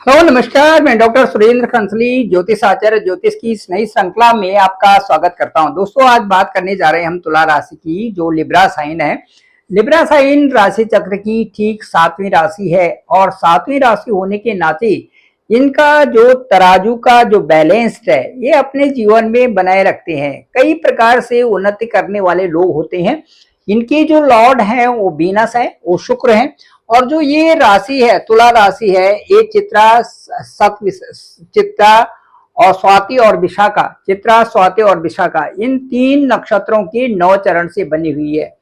Hello नमस्कार, मैं doctor Surendra खंसली ज्योतिष आचार्य ज्योतिष की इस नई श्रृंखला में आपका स्वागत करता हूं। दोस्तों, आज बात करने जा रहे हैं हम तुला राशि की, जो लिब्रा साइन है। लिब्रा साइन राशि चक्र की ठीक 7वीं राशि है और 7वीं राशि होने के नाते इनका जो तराजू का जो बैलेंस्ड है, ये अपने जीवन में बनाए रखते हैं। कई प्रकार से उन्नति करने वाले लोग होते हैं। इनके जो लॉर्ड हैं वो वीनस है, वो शुक्र है। और जो ये राशि है, तुला राशि है, ये चित्रा और स्वाति और विशाखा, चित्रा स्वाति और विशाखा, इन 3 नक्षत्रों के 9 चरण से बनी हुई है।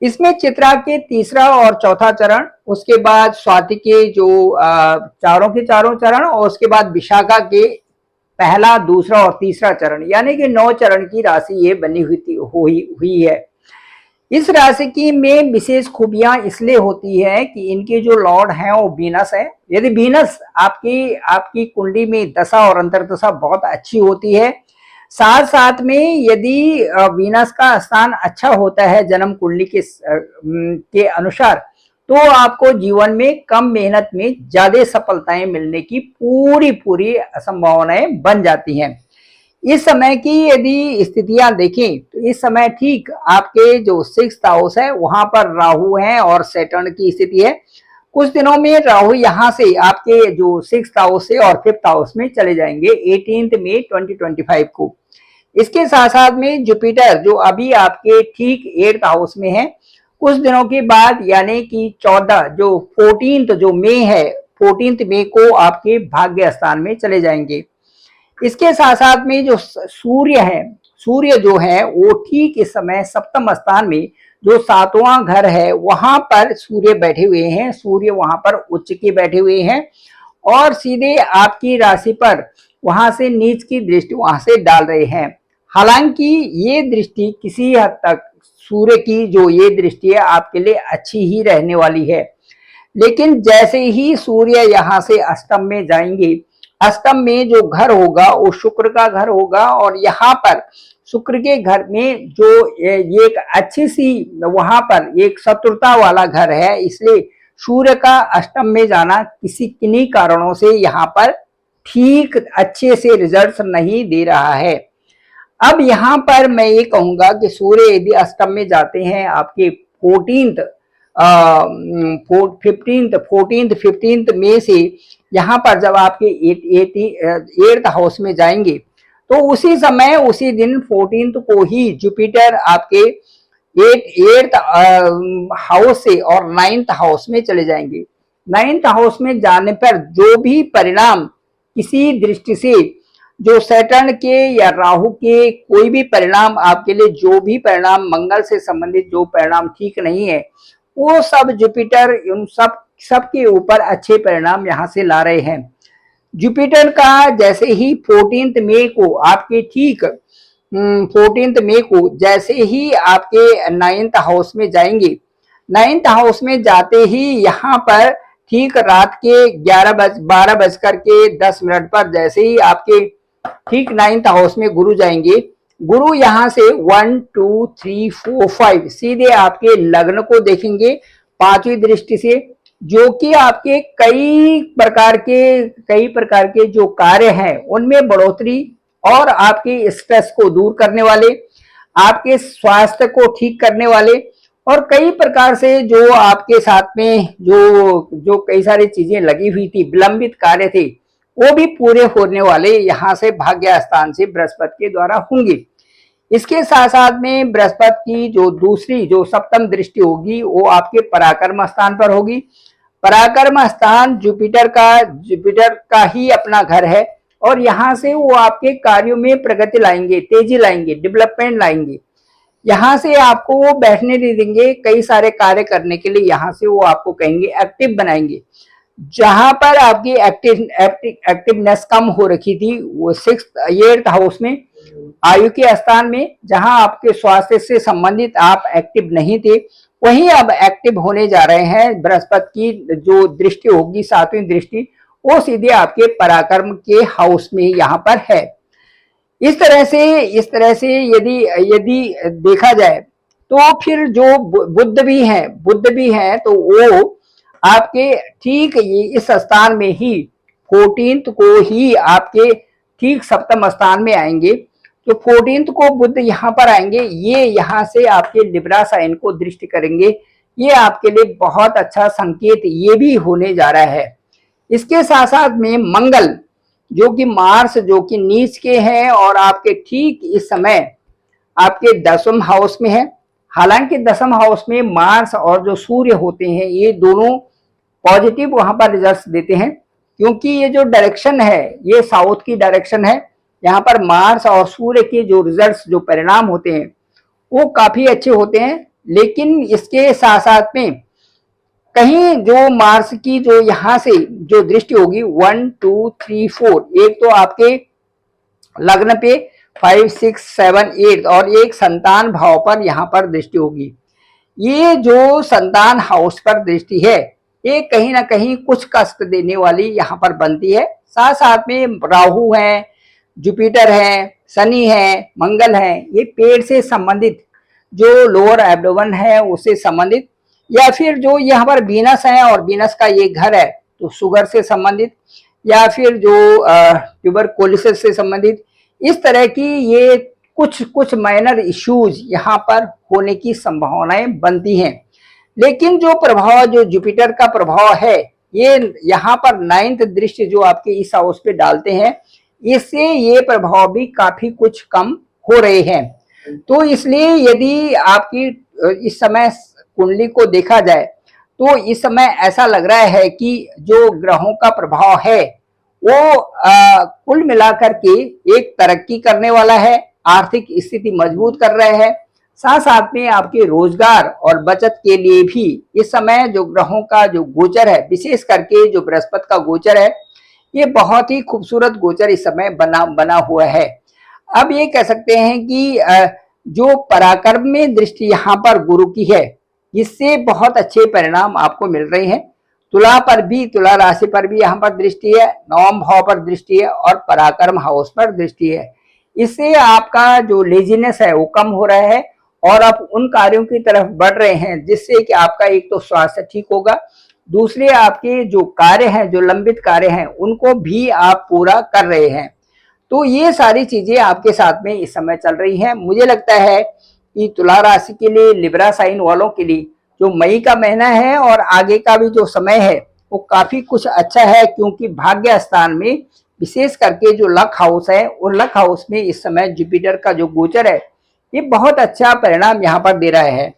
इसमें चित्रा के तीसरा और चौथा चरण, उसके बाद स्वाति के जो चारों के चारों चरण, और उसके बाद विशाखा के पहला, दूसरा और तीसरा चरण, यानी कि 9 चरण की राशि ये बनी हुई है। इस राशि की में विशेष खूबियां इसलिए होती है कि इनके जो लॉर्ड हैं वो वीनस है। यदि वीनस आपकी आपकी कुंडली में दशा और अंतर्दशा बहुत अच्छी होती है, साथ साथ में यदि वीनस का स्थान अच्छा होता है जन्म कुंडली के अनुसार, तो आपको जीवन में कम मेहनत में ज्यादा सफलताएं मिलने की पूरी संभावनाएं बन जाती हैं। इस समय की यदि स्थितियां देखें तो इस समय ठीक आपके जो 6th हाउस है वहां पर राहु है और सैटर्न की स्थिति है। कुछ दिनों में राहु यहां से आपके जो 6th हाउस से और 5th हाउस में चले जाएंगे 18 मई 2025 को। इसके साथ साथ में जुपिटर जो अभी आपके ठीक 8th हाउस में है, कुछ दिनों के बाद यानी कि 14 जो 14th जो मई है, 14 मई को आपके भाग्य स्थान में चले जाएंगे। इसके साथ साथ में जो सूर्य है, सूर्य जो है वो ठीक इस समय 7th स्थान में जो 7वां घर है वहां पर सूर्य बैठे हुए हैं। सूर्य वहां पर उच्च के बैठे हुए हैं और सीधे आपकी राशि पर वहां से नीच की दृष्टि वहां से डाल रहे हैं। हालांकि ये दृष्टि किसी हद तक, सूर्य की जो ये दृष्टि है, आपके लिए अच्छी ही रहने वाली है। लेकिन जैसे ही सूर्य यहाँ से अष्टम में जाएंगे, अष्टम में जो घर होगा वो शुक्र का घर होगा और यहाँ पर शुक्र के घर में जो ये एक अच्छी सी, वहां पर एक शत्रुता वाला घर है, इसलिए सूर्य का अष्टम में जाना किसी किन्हीं कारणों से यहाँ पर ठीक अच्छे से रिजल्ट नहीं दे रहा है। अब यहाँ पर मैं ये कहूंगा कि सूर्य यदि अष्टम में जाते हैं आपके 15th में से, यहाँ पर जब आपके 8th हाउस में जाएंगे तो उसी समय उसी दिन 14th को ही जुपिटर आपके 8th हाउस से और 9th हाउस में चले जाएंगे। 9th हाउस में जाने पर जो भी परिणाम किसी दृष्टि से, जो सैटर्न के या राहु के कोई भी परिणाम आपके लिए, जो भी परिणाम मंगल से संबंधित जो परिणाम ठीक नहीं है, वो सब जुपिटर उन सब के ऊपर अच्छे परिणाम यहाँ से ला रहे हैं। जुपिटर का जैसे ही 14th मई को आपके ठीक 14th मई को जैसे ही आपके 9th हाउस में जाएंगे, 9th हाउस में जाते ही यहाँ पर ठीक रात के 12:10 पर जैसे ही आपके ठीक 9th हाउस में गुरु जाएंगे, गुरु यहाँ से 1 2 3 4 5 सीधे आपके लग्न को देखेंगे 5वीं दृष्टि से, जो कि आपके कई प्रकार के जो कार्य हैं उनमें बढ़ोतरी और आपके स्ट्रेस को दूर करने वाले, आपके स्वास्थ्य को ठीक करने वाले, और कई प्रकार से जो आपके साथ में जो कई सारी चीजें लगी हुई थी, विलंबित कार्य थे, वो भी पूरे होने वाले यहाँ से भाग्य स्थान से बृहस्पति के द्वारा होंगे। इसके साथ साथ में बृहस्पति की जो दूसरी जो 7th दृष्टि होगी वो आपके पराक्रम स्थान पर होगी। पराक्रम स्थान जुपिटर का ही अपना घर है और यहाँ से वो आपके कार्यों में प्रगति लाएंगे, तेजी लाएंगे, डेवलपमेंट लाएंगे। यहाँ से आपको वो बैठने नहीं देंगे, कई सारे कार्य करने के लिए यहाँ से वो आपको कहेंगे, एक्टिव बनाएंगे। जहां पर आपकी एक्टिवनेस कम हो रखी थी वो 8th हाउस में, आयु के स्थान में, जहां आपके स्वास्थ्य से संबंधित आप एक्टिव नहीं थे, वहीं अब एक्टिव होने जा रहे हैं। बृहस्पति की जो दृष्टि होगी 7वीं दृष्टि, वो सीधे आपके पराक्रम के हाउस में यहाँ पर है। इस तरह से यदि देखा जाए तो फिर जो बुध भी हैं तो वो आपके ठीक इस स्थान में ही 14th को ही आपके ठीक सप्तम स्थान में आएंगे। तो 14th को बुध यहाँ पर आएंगे, ये यहाँ से आपके लिब्रा साइन को दृष्टि करेंगे। ये आपके लिए बहुत अच्छा संकेत ये भी होने जा रहा है। इसके साथ साथ में मंगल जो कि मार्स जो कि नीच के हैं और आपके ठीक इस समय आपके 10वें हाउस में है। हालांकि 10वें हाउस में मार्स और जो सूर्य होते हैं ये दोनों पॉजिटिव वहां पर रिजल्ट्स देते हैं, क्योंकि ये जो डायरेक्शन है ये साउथ की डायरेक्शन है। यहाँ पर मार्स और सूर्य के जो रिजल्ट्स जो परिणाम होते हैं वो काफी अच्छे होते हैं। लेकिन इसके साथ साथ में कहीं जो मार्स की जो यहाँ से जो दृष्टि होगी 1 2 3 4, एक तो आपके लग्न पे 5 6 7 8 और एक संतान भाव पर यहाँ पर दृष्टि होगी। ये जो संतान हाउस पर दृष्टि है ये कहीं ना कहीं कुछ कष्ट देने वाली यहाँ पर बनती है। साथ साथ में राहु है, जुपिटर है, शनि है, मंगल है, ये पेट से संबंधित जो लोअर एब्डोमेन है उससे संबंधित, या फिर जो यहाँ पर वीनस है और वीनस का ये घर है तो शुगर से संबंधित, या फिर जो ट्यूबरकुलोसिस से संबंधित, इस तरह की ये कुछ माइनर इश्यूज यहाँ पर होने की संभावनाएं बनती हैं। लेकिन जो प्रभाव जो जुपिटर का प्रभाव है ये यहाँ पर 9th दृष्टि जो आपके इस हाउस पे डालते हैं, इससे ये प्रभाव भी काफी कुछ कम हो रहे हैं। तो इसलिए यदि आपकी इस समय कुंडली को देखा जाए तो इस समय ऐसा लग रहा है कि जो ग्रहों का प्रभाव है वो कुल मिलाकर के एक तरक्की करने वाला है, आर्थिक स्थिति मजबूत कर रहे हैं। साथ साथ में आपके रोजगार और बचत के लिए भी इस समय जो ग्रहों का जो गोचर है, विशेष करके जो बृहस्पति का गोचर है, ये बहुत ही खूबसूरत गोचर इस समय बना हुआ है। अब ये कह सकते हैं कि जो पराक्रम में दृष्टि यहाँ पर गुरु की है, इससे बहुत अच्छे परिणाम आपको मिल रहे हैं। तुला पर भी, तुला राशि पर भी यहाँ पर दृष्टि है, 9वें भाव पर दृष्टि है और पराक्रम हाउस पर दृष्टि है। इससे आपका जो लेजीनेस है वो कम हो रहा है और आप उन कार्यों की तरफ बढ़ रहे हैं जिससे कि आपका एक तो स्वास्थ्य ठीक होगा, दूसरे आपके जो कार्य हैं, जो लंबित कार्य हैं, उनको भी आप पूरा कर रहे हैं। तो ये सारी चीजें आपके साथ में इस समय चल रही हैं। मुझे लगता है कि तुला राशि के लिए, लिब्रा साइन वालों के लिए जो मई का महीना है और आगे का भी जो समय है वो काफी कुछ अच्छा है, क्योंकि भाग्य स्थान में विशेष करके जो लक हाउस है वो लक हाउस में इस समय जुपिटर का जो गोचर है ये बहुत अच्छा परिणाम यहाँ पर दे रहा है।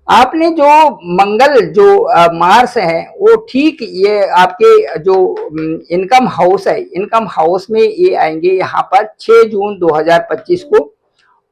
आपने जो मंगल जो मार्स है वो ठीक ये आपके जो इनकम हाउस है, इनकम हाउस में ये आएंगे यहाँ पर 6 जून 2025 को,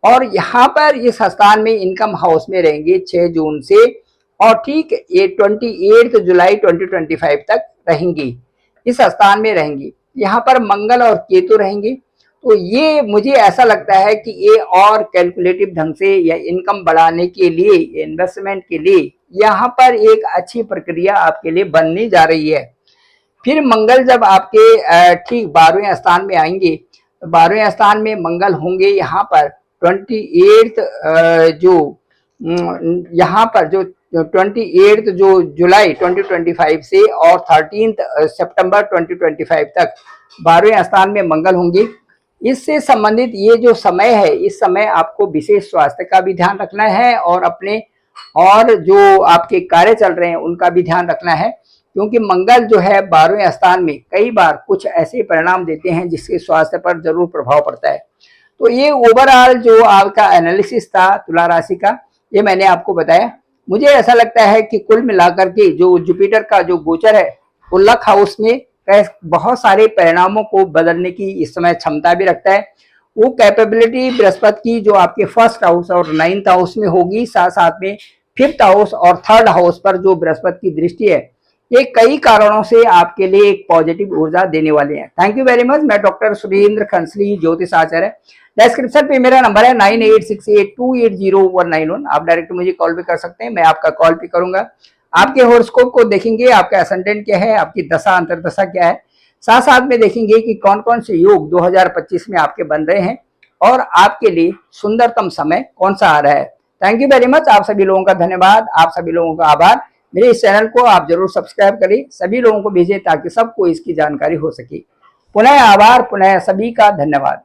और यहाँ पर इस स्थान में इनकम हाउस में रहेंगे 6 जून से और ठीक ये 28 जुलाई 2025 तक रहेंगी, इस स्थान में रहेंगी। यहाँ पर मंगल और केतु रहेंगे। तो ये मुझे ऐसा लगता है कि ये और कैलकुलेटिव ढंग से या इनकम बढ़ाने के लिए, इन्वेस्टमेंट के लिए यहाँ पर एक अच्छी प्रक्रिया आपके लिए बनने जा रही है। फिर मंगल जब आपके ठीक 12वें स्थान में आएंगे, 12वें स्थान में मंगल होंगे यहाँ पर 28 जो यहाँ पर जो 28 जो जुलाई 2025 से और 13 सितंबर 2025 तक 12वें स्थान में मंगल होंगे। इससे संबंधित ये जो समय है, इस समय आपको विशेष स्वास्थ्य का भी ध्यान रखना है और अपने और जो आपके कार्य चल रहे हैं उनका भी ध्यान रखना है, क्योंकि मंगल जो है 12वें स्थान में कई बार कुछ ऐसे परिणाम देते हैं जिसके स्वास्थ्य पर जरूर प्रभाव पड़ता है। तो ये ओवरऑल जो आपका एनालिसिस था तुला राशि का, ये मैंने आपको बताया। मुझे ऐसा लगता है कि कुल मिलाकर के जो जुपिटर का जो गोचर है वो लक हाउस में बहुत सारे परिणामों को बदलने की इस समय क्षमता भी रखता है। वो कैपेबिलिटी बृहस्पति की जो आपके 1st हाउस और 9th हाउस में होगी, साथ साथ में 5th हाउस और 3rd हाउस पर जो बृहस्पति की दृष्टि है, ये कई कारणों से आपके लिए एक पॉजिटिव ऊर्जा देने वाले हैं। Thank you very much. मैं डॉक्टर सुरेंद्र खंसली, ज्योतिष आचार्य। डिस्क्रिप्शन पे मेरा नंबर है 9868280191। आप डायरेक्ट मुझे कॉल भी कर सकते हैं, मैं आपका कॉल भी करूंगा। आपके हॉरोस्कोप को देखेंगे, आपका एसेंडेंट क्या है, आपकी दशा अंतरदशा क्या है, साथ साथ में देखेंगे कि कौन कौन से योग 2025 में आपके बन रहे हैं और आपके लिए सुंदरतम समय कौन सा आ रहा है। Thank you very much. आप सभी लोगों का धन्यवाद, आप सभी लोगों का आभार। मेरे इस चैनल को आप जरूर सब्सक्राइब करें, सभी लोगों को भेजें ताकि सबको इसकी जानकारी हो सके। पुनः आभार, पुनः सभी का धन्यवाद।